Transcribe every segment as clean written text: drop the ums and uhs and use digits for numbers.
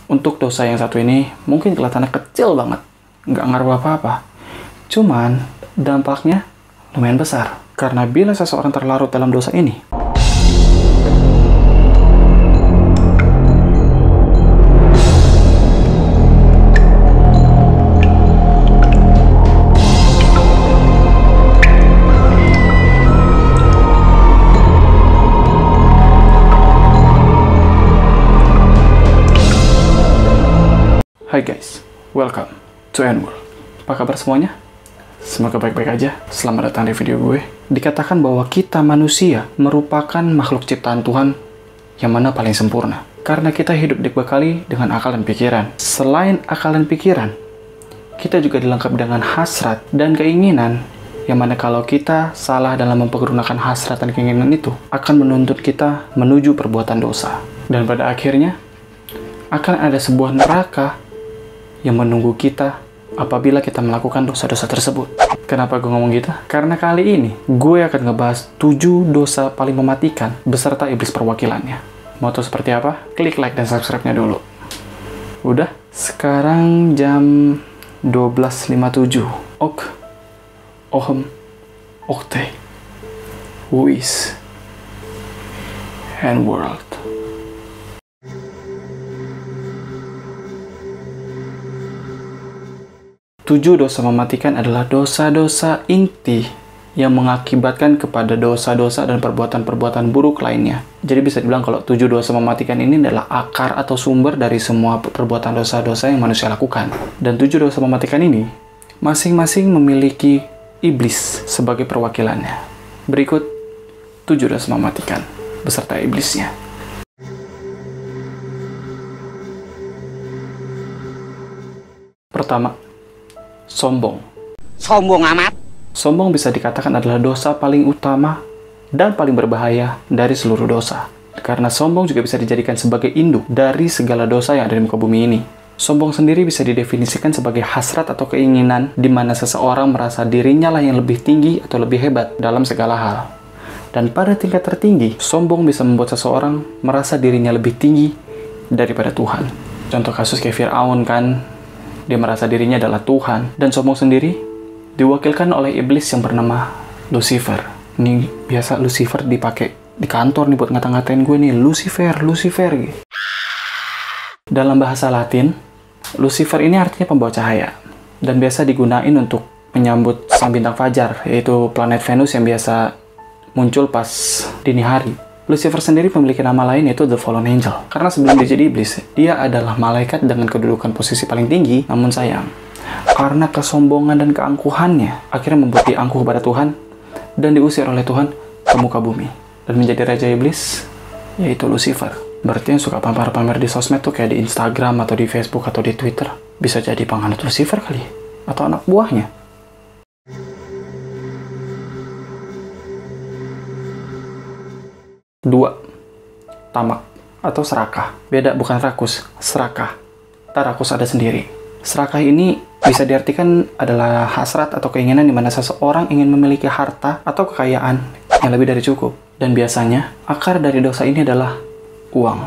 Untuk dosa yang satu ini mungkin kelihatannya kecil banget, nggak ngaruh apa-apa. Cuman dampaknya lumayan besar. Karena bila seseorang terlarut dalam dosa ini, Hai guys, welcome to N-World. Apa kabar semuanya? Semoga baik-baik aja. Selamat datang di video gue. Dikatakan bahwa kita manusia merupakan makhluk ciptaan Tuhan yang mana paling sempurna. Karena kita hidup dibekali dengan akal dan pikiran. Selain akal dan pikiran, kita juga dilengkapi dengan hasrat dan keinginan yang mana kalau kita salah dalam mempergunakan hasrat dan keinginan itu akan menuntut kita menuju perbuatan dosa. Dan pada akhirnya akan ada sebuah neraka yang menunggu kita apabila kita melakukan dosa-dosa tersebut. Kenapa gue ngomong gitu? Karena kali ini gue akan ngebahas 7 dosa paling mematikan beserta iblis perwakilannya. Mau tahu seperti apa? Klik like dan subscribe-nya dulu. Udah? Sekarang jam 12.57. Okte. Wis. N-World. 7 dosa mematikan adalah dosa-dosa inti yang mengakibatkan kepada dosa-dosa dan perbuatan-perbuatan buruk lainnya. Jadi bisa dibilang kalau 7 dosa mematikan ini adalah akar atau sumber dari semua perbuatan dosa-dosa yang manusia lakukan. Dan 7 dosa mematikan ini masing-masing memiliki iblis sebagai perwakilannya. Berikut 7 dosa mematikan beserta iblisnya. Pertama, sombong. Sombong amat. Sombong bisa dikatakan adalah dosa paling utama dan paling berbahaya dari seluruh dosa. Karena sombong juga bisa dijadikan sebagai induk dari segala dosa yang ada di muka bumi ini. Sombong sendiri bisa didefinisikan sebagai hasrat atau keinginan di mana seseorang merasa dirinya lah yang lebih tinggi atau lebih hebat dalam segala hal. Dan pada tingkat tertinggi, sombong bisa membuat seseorang merasa dirinya lebih tinggi daripada Tuhan. Contoh kasus kayak Fir'aun kan, dia merasa dirinya adalah Tuhan. Dan sombong sendiri diwakilkan oleh iblis yang bernama Lucifer. Ini biasa Lucifer dipakai di kantor nih buat ngata-ngatain gue nih. Lucifer gitu. Dalam bahasa Latin, Lucifer ini artinya pembawa cahaya. Dan biasa digunain untuk menyambut sang bintang fajar, yaitu planet Venus yang biasa muncul pas dini hari. Lucifer sendiri memiliki nama lain yaitu The Fallen Angel. Karena sebelum dia jadi iblis, dia adalah malaikat dengan kedudukan posisi paling tinggi. Namun sayang, karena kesombongan dan keangkuhannya, akhirnya membuat dia angkuh kepada Tuhan dan diusir oleh Tuhan ke muka bumi. Dan menjadi raja iblis, yaitu Lucifer. Berarti yang suka pamer-pamer di sosmed tuh kayak di Instagram atau di Facebook atau di Twitter, bisa jadi penghanut Lucifer kali, atau anak buahnya. 2. Tamak atau serakah. Beda, bukan rakus, serakah. Rakus ada sendiri. Serakah ini bisa diartikan adalah hasrat atau keinginan di mana seseorang ingin memiliki harta atau kekayaan yang lebih dari cukup. Dan biasanya akar dari dosa ini adalah uang.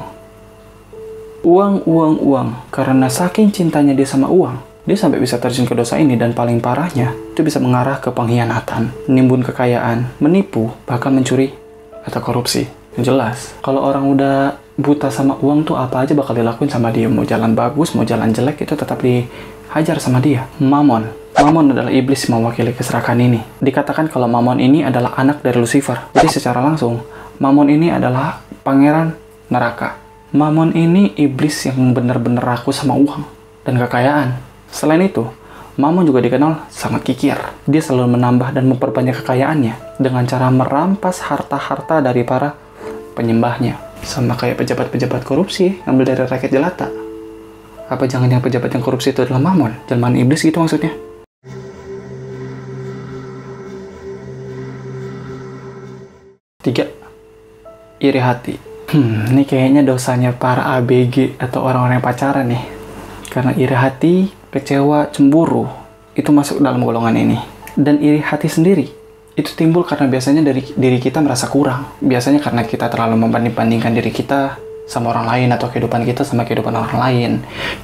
Uang. Karena saking cintanya dia sama uang, dia sampai bisa terjun ke dosa ini. Dan paling parahnya, itu bisa mengarah ke pengkhianatan, menimbun kekayaan, menipu, bahkan mencuri atau korupsi. Jelas, kalau orang udah buta sama uang tuh apa aja bakal dilakuin sama dia. Mau jalan bagus, mau jalan jelek, itu tetap dihajar sama dia. Mammon adalah iblis mewakili keserakahan ini. Dikatakan kalau Mammon ini adalah anak dari Lucifer. Jadi secara langsung, Mammon ini adalah pangeran neraka. Mammon ini iblis yang benar-benar rakus sama uang dan kekayaan. Selain itu, Mammon juga dikenal sangat kikir. Dia selalu menambah dan memperbanyak kekayaannya dengan cara merampas harta-harta dari para penyembahnya. Sama kayak pejabat-pejabat korupsi ngambil dari rakyat jelata. Apa jangan yang pejabat yang korupsi itu adalah Mammon? Jelmaan iblis gitu maksudnya. 3. Iri hati. Ini kayaknya dosanya para ABG atau orang-orang yang pacaran nih. Karena iri hati, kecewa, cemburu, itu masuk dalam golongan ini. Dan iri hati sendiri itu timbul karena biasanya dari diri kita merasa kurang. Biasanya karena kita terlalu membanding-bandingkan diri kita sama orang lain, atau kehidupan kita sama kehidupan orang lain.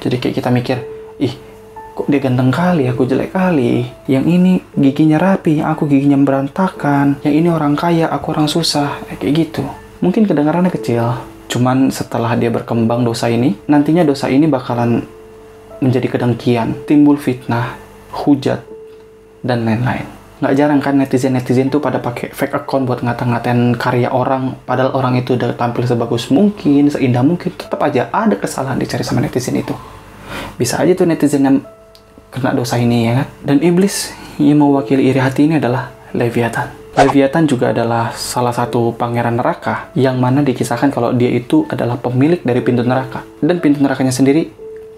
Jadi kayak kita mikir, ih kok dia ganteng kali, aku jelek kali. Yang ini giginya rapi, aku giginya berantakan. Yang ini orang kaya, aku orang susah. Kayak gitu. Mungkin kedengarannya kecil, cuman setelah dia berkembang dosa ini, nantinya dosa ini bakalan menjadi kedengkian, timbul fitnah, hujat, dan lain-lain. Nggak jarang kan netizen tuh pada pakai fake account buat ngata-ngatain karya orang, padahal orang itu udah tampil sebagus mungkin, seindah mungkin, tetap aja ada kesalahan dicari sama netizen itu. Bisa aja tuh netizen yang kena dosa ini, ya kan? Dan iblis yang mewakili iri hati ini adalah Leviathan. Leviathan juga adalah salah satu pangeran neraka yang mana dikisahkan kalau dia itu adalah pemilik dari pintu neraka. Dan pintu nerakanya sendiri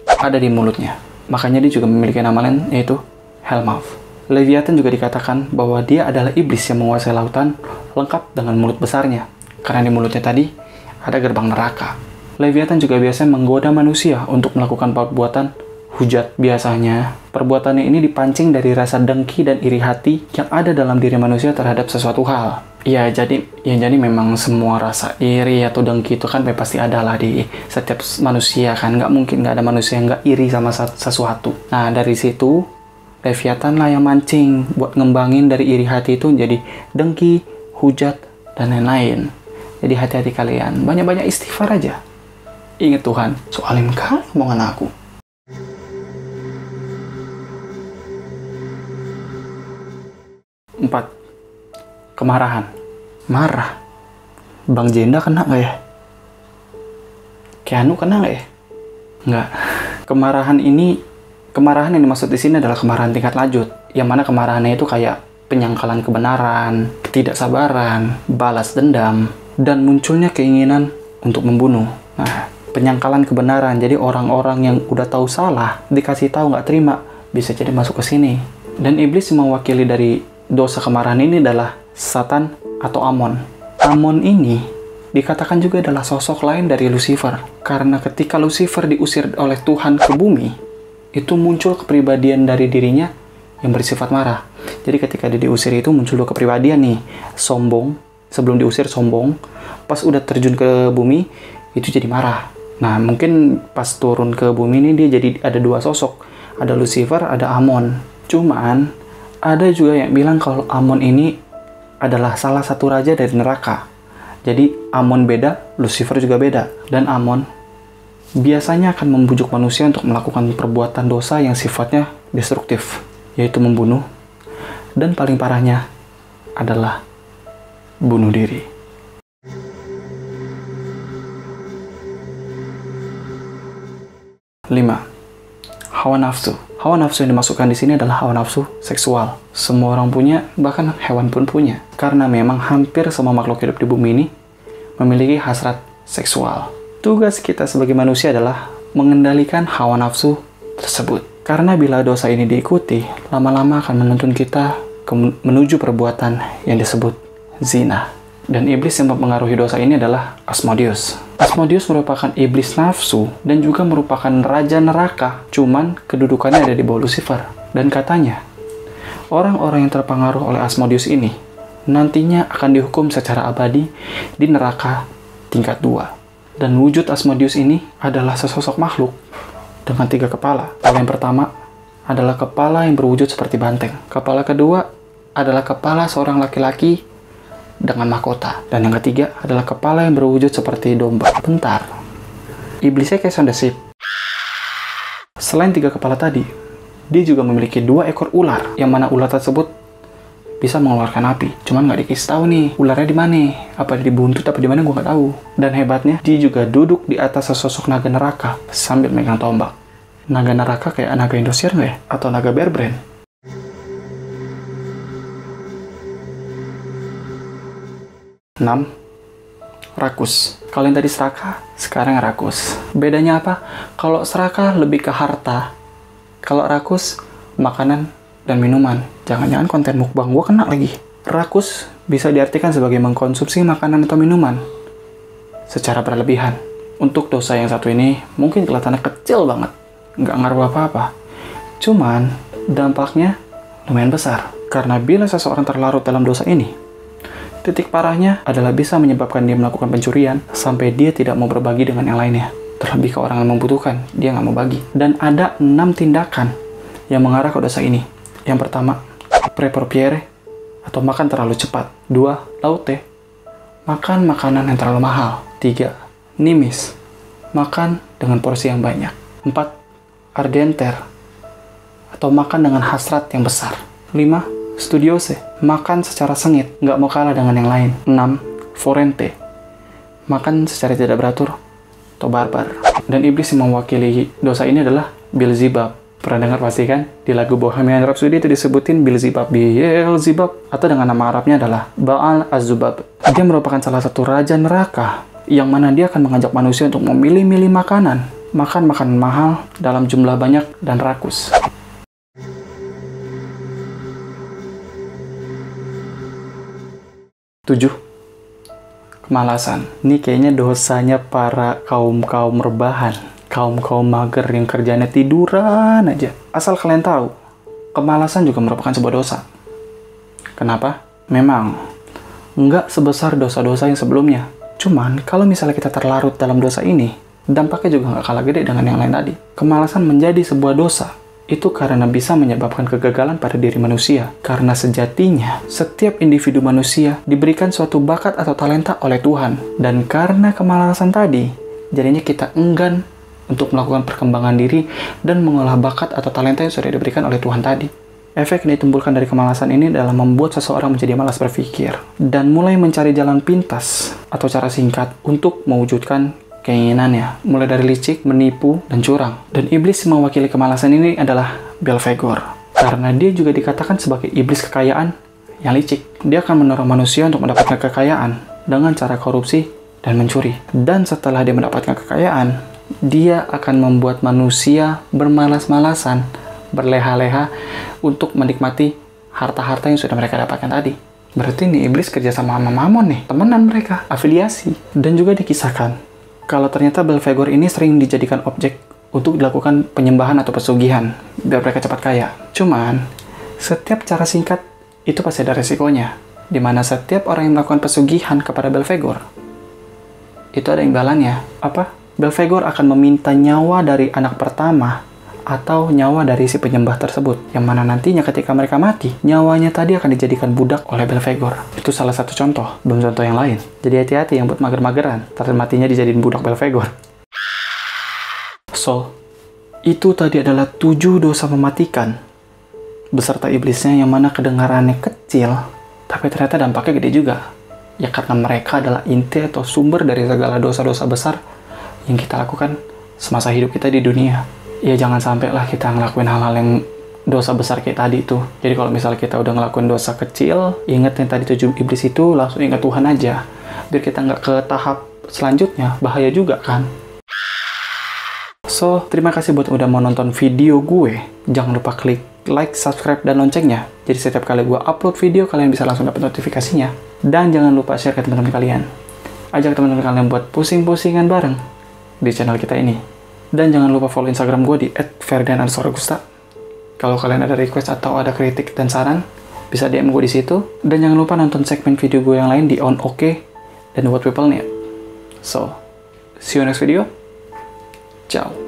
ada di mulutnya. Makanya dia juga memiliki nama lain, yaitu Hellmouth. Leviathan juga dikatakan bahwa dia adalah iblis yang menguasai lautan lengkap dengan mulut besarnya. Karena di mulutnya tadi ada gerbang neraka. Leviathan juga biasanya menggoda manusia untuk melakukan perbuatan hujat. Biasanya, perbuatannya ini dipancing dari rasa dengki dan iri hati yang ada dalam diri manusia terhadap sesuatu hal. Jadi memang semua rasa iri atau dengki itu kan pasti ada lah di setiap manusia kan. Nggak mungkin nggak ada manusia yang nggak iri sama sesuatu. Nah, dari situ, Leviathan lah yang mancing buat ngembangin dari iri hati itu jadi dengki, hujat, dan lain-lain. Jadi hati-hati kalian, banyak-banyak istighfar aja. Ingat Tuhan, soalin kali omongan aku. Empat, kemarahan. Marah. Bang Jenda kena nggak ya? Keanu kena nggak ya? Nggak. Kemarahan yang dimaksud di sini adalah kemarahan tingkat lanjut. Yang mana kemarahannya itu kayak penyangkalan kebenaran, ketidaksabaran, balas dendam, dan munculnya keinginan untuk membunuh. Nah, penyangkalan kebenaran. Jadi orang-orang yang udah tahu salah, dikasih tahu nggak terima, bisa jadi masuk ke sini. Dan iblis mewakili dari dosa kemarahan ini adalah Satan atau Amon. Amon ini dikatakan juga adalah sosok lain dari Lucifer. Karena ketika Lucifer diusir oleh Tuhan ke bumi, itu muncul kepribadian dari dirinya yang bersifat marah. Jadi ketika dia diusir itu muncul dua kepribadian nih. Sombong, sebelum diusir sombong. Pas udah terjun ke bumi, itu jadi marah. Nah, mungkin pas turun ke bumi ini dia jadi ada dua sosok. Ada Lucifer, ada Amon. Cuman, ada juga yang bilang kalau Amon ini adalah salah satu raja dari neraka. Jadi Amon beda, Lucifer juga beda. Dan Amon biasanya akan membujuk manusia untuk melakukan perbuatan dosa yang sifatnya destruktif, yaitu membunuh. Dan paling parahnya adalah bunuh diri. Lima, hawa nafsu. Hawa nafsu yang dimasukkan di sini adalah hawa nafsu seksual. Semua orang punya, bahkan hewan pun punya. Karena memang hampir semua makhluk hidup di bumi ini memiliki hasrat seksual. Tugas kita sebagai manusia adalah mengendalikan hawa nafsu tersebut. Karena bila dosa ini diikuti, lama-lama akan menuntun kita menuju perbuatan yang disebut zina. Dan iblis yang mempengaruhi dosa ini adalah Asmodeus. Asmodeus merupakan iblis nafsu dan juga merupakan raja neraka, cuman kedudukannya ada di bawah Lucifer. Dan katanya, orang-orang yang terpengaruh oleh Asmodeus ini nantinya akan dihukum secara abadi di neraka tingkat 2. Dan wujud Asmodeus ini adalah sesosok makhluk dengan 3 kepala. Kepala yang pertama adalah kepala yang berwujud seperti banteng. Kepala kedua adalah kepala seorang laki-laki dengan mahkota. Dan yang ketiga adalah kepala yang berwujud seperti domba. Bentar, iblisnya kayak sound the sheep. Selain 3 kepala tadi, dia juga memiliki 2 ekor ular, yang mana ular tersebut bisa mengeluarkan api. Cuman nggak dikasih tahu nih ularnya di mana, apa di buntut apa di mana gue nggak tahu. Dan hebatnya, dia juga duduk di atas sesosok naga neraka sambil megang tombak. Naga neraka kayak naga Indosiar nggak ya? Atau naga Bear Brand? Enam, rakus. Kalau yang tadi serakah, sekarang rakus. Bedanya apa? Kalau serakah lebih ke harta, kalau rakus makanan dan minuman. Jangan-jangan konten mukbang gue kena lagi. Rakus bisa diartikan sebagai mengkonsumsi makanan atau minuman secara berlebihan. Untuk dosa yang satu ini mungkin kelihatannya kecil banget, nggak ngaruh apa-apa. Cuman dampaknya lumayan besar. Karena bila seseorang terlarut dalam dosa ini, Titik parahnya adalah bisa menyebabkan dia melakukan pencurian sampai dia tidak mau berbagi dengan yang lainnya. Terlebih ke orang yang membutuhkan, dia nggak mau bagi. Dan ada 6 tindakan yang mengarah ke dosa ini. Yang pertama, prepropere atau makan terlalu cepat. 2, laute, makan makanan yang terlalu mahal. 3, nimis, makan dengan porsi yang banyak. 4, ardenter atau makan dengan hasrat yang besar. 5, studiose, makan secara sengit, nggak mau kalah dengan yang lain. 6, forente, makan secara tidak beratur atau barbar. Dan iblis yang mewakili dosa ini adalah Beelzebub. Pernah dengar pasti kan? Di lagu Bohemian Rhapsody itu disebutin Beelzebub. Beelzebub, atau dengan nama Arabnya adalah Baal Az-Zubab. Dia merupakan salah satu raja neraka yang mana dia akan mengajak manusia untuk memilih-milih makanan. Makan makanan mahal dalam jumlah banyak dan rakus. Tujuh, kemalasan. Ini kayaknya dosanya para kaum-kaum rebahan, kaum-kaum mager yang kerjanya tiduran aja. Asal kalian tahu, kemalasan juga merupakan sebuah dosa. Kenapa? Memang nggak sebesar dosa-dosa yang sebelumnya. Cuman, kalau misalnya kita terlarut dalam dosa ini, dampaknya juga nggak kalah gede dengan yang lain tadi. Kemalasan menjadi sebuah dosa itu karena bisa menyebabkan kegagalan pada diri manusia. Karena sejatinya, setiap individu manusia diberikan suatu bakat atau talenta oleh Tuhan. Dan karena kemalasan tadi, jadinya kita enggan untuk melakukan perkembangan diri dan mengolah bakat atau talenta yang sudah diberikan oleh Tuhan tadi. Efek yang ditimbulkan dari kemalasan ini adalah membuat seseorang menjadi malas berpikir dan mulai mencari jalan pintas atau cara singkat untuk mewujudkan keinginannya, mulai dari licik, menipu, dan curang. Dan iblis yang mewakili kemalasan ini adalah Belphegor. Karena dia juga dikatakan sebagai iblis kekayaan yang licik. Dia akan mendorong manusia untuk mendapatkan kekayaan dengan cara korupsi dan mencuri. Dan setelah dia mendapatkan kekayaan, dia akan membuat manusia bermalas-malasan, berleha-leha untuk menikmati harta-harta yang sudah mereka dapatkan tadi. Berarti nih iblis kerja sama Mamon nih, temenan mereka, afiliasi. Dan juga dikisahkan kalau ternyata Belphegor ini sering dijadikan objek untuk dilakukan penyembahan atau pesugihan, biar mereka cepat kaya. Cuman, setiap cara singkat itu pasti ada resikonya, di mana setiap orang yang melakukan pesugihan kepada Belphegor, itu ada imbalannya. Apa? Belphegor akan meminta nyawa dari anak pertama, atau nyawa dari si penyembah tersebut, yang mana nantinya ketika mereka mati, nyawanya tadi akan dijadikan budak oleh Belphegor. Itu salah satu contoh, belum contoh yang lain. Jadi hati-hati yang buat mager-mageran, ntar matinya dijadiin budak Belphegor. So, itu tadi adalah 7 dosa mematikan, beserta iblisnya yang mana kedengarannya kecil, tapi ternyata dampaknya gede juga. Ya karena mereka adalah inti atau sumber dari segala dosa-dosa besar yang kita lakukan semasa hidup kita di dunia. Ya jangan sampai lah kita ngelakuin hal-hal yang dosa besar kayak tadi itu. Jadi kalau misalnya kita udah ngelakuin dosa kecil, inget yang tadi 7 iblis itu, langsung ingat Tuhan aja. Biar kita nggak ke tahap selanjutnya, bahaya juga kan. So, terima kasih buat udah mau nonton video gue. Jangan lupa klik like, subscribe, dan loncengnya. Jadi setiap kali gue upload video, kalian bisa langsung dapat notifikasinya. Dan jangan lupa share ke teman-teman kalian. Ajak teman-teman kalian buat pusing-pusingan bareng di channel kita ini. Dan jangan lupa follow Instagram gue di @ferdian_agusta. Kalau kalian ada request atau ada kritik dan saran, bisa DM gue di situ. Dan jangan lupa nonton segmen video gue yang lain di On OK dan What People Need. So, see you next video. Ciao.